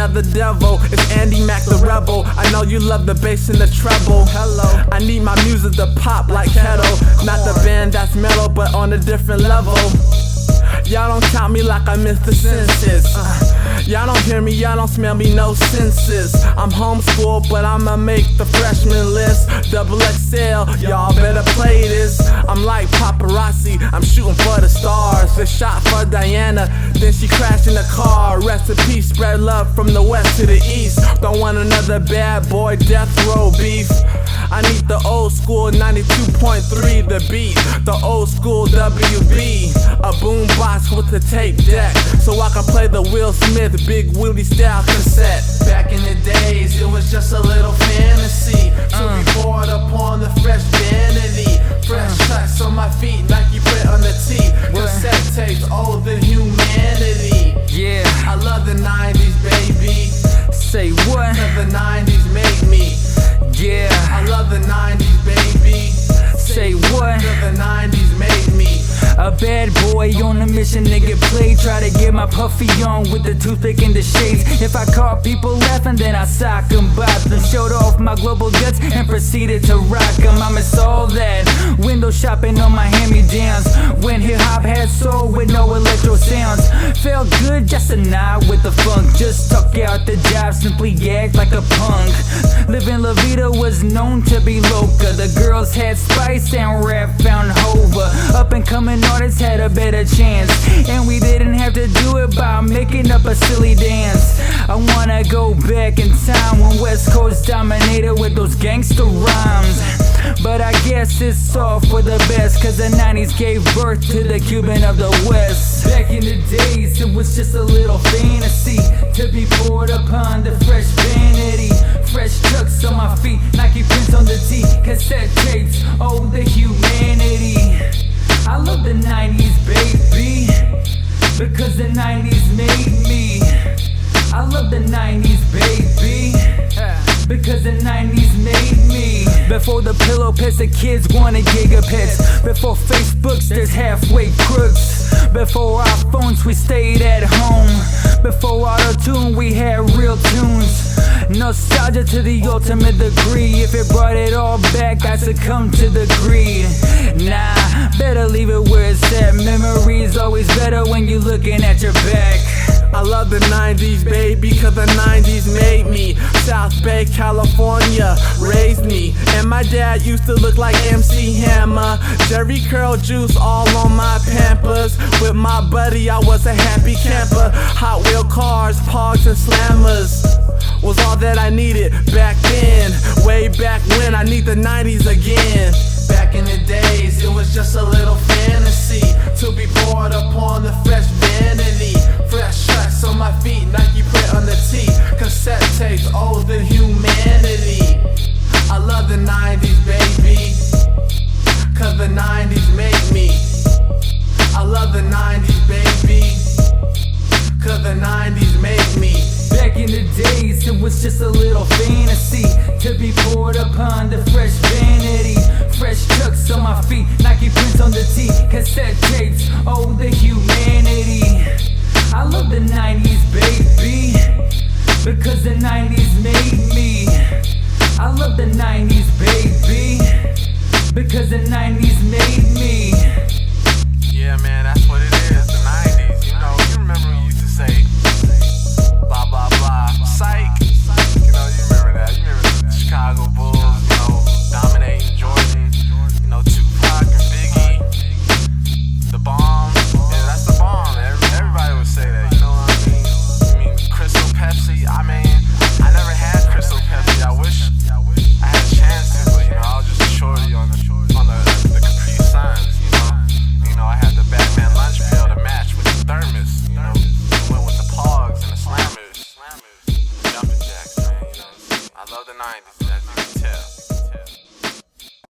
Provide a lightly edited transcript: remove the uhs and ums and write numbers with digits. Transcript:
another devil. It's Andy Mackk the rebel. I know you love the bass and the treble. Hello, I need my music to pop like kettle. Not the band that's mellow, but on a different level. Y'all don't count me like I missed the senses. Y'all don't hear me, y'all don't smell me, no senses. I'm homeschooled, but I'ma make the freshman list. Double XL, y'all better play this. I'm like paparazzi, I'm shooting for the stars. The shot for Diana, then she crashed in the car. Rest in peace, spread love from the west to the east. Don't want another bad boy death row beef. I need the old school 92.3, the beat, the old school WB, a boombox with a tape deck, so I can play the Will Smith Big Willie style cassette. Back in the days, it was just a little fantasy to be poured upon the fresh vanity. Fresh tracks on my feet, Nike print on the tee. Cassette tapes, older humanity. Yeah, I love the 90s, baby. say what? 'Cause the 90s made me. Yeah, I love the 90s, baby. say what? 'Cause the 90s made me. A bad boy on a mission to get played. Try to get my puffy on with the toothpick in the shades. If I caught people laughing, then I sock them, bop them. Showed off my global guts and proceeded to rock them. I miss all that window shopping on my hand-me-downs, when hip-hop had soul with no electro sounds. Felt good just a nod with the funk. Just tuck out the job, simply act like a punk. Living La Vida was known to be loca. The girls had spice and rap found Hova. Up and coming artists had a better chance, and we didn't have to do it by making up a silly dance. I wanna go back in time when West Coast dominated with those gangster rhymes, but I guess it's all for the best, cause the 90s gave birth to the Cuban of the West. Back in the days, it was just a little fantasy to be poured upon the fresh vanity. Fresh chucks on my feet, Nike prints on the tee. Cassette tapes, oh the humanity. I love the 90s, baby, because the 90s made me. I love the 90s, baby, because the 90s made me. Before the pillow pets, the kids wanted gigabits. Before Facebooks, there's halfway crooks. Before our phones, we stayed at home. Before auto-tune, we had real tunes. Nostalgia to the ultimate degree. If it brought it all back, I succumb to the greed. Nah, better leave it where it's at. Memories always better when you're looking at your back. I love the 90s, baby, cause the 90s made me. South Bay, California, raised me. And my dad used to look like MC Hammer. Jerry curl juice all on my Pampers. With my buddy, I was a happy camper. Hot wheel cars, pogs and slammers was all that I needed back then. Way back when, I need the 90s again. Back in the days, it was just a little fantasy to be poured upon the fresh vanity. Fresh tracks on my feet, Nike print on the tee. Cassette tapes, oh the humanity. I love the 90s, baby, cause the 90s made me. I love the 90s, baby, cause the 90s made me. Back in the days, it was just a little fantasy to be poured upon the fresh vanity. Fresh chucks on my feet, Nike prints on the tee. Cassette tapes, oh the humanity. I love the 90s, baby, because the 90s made me.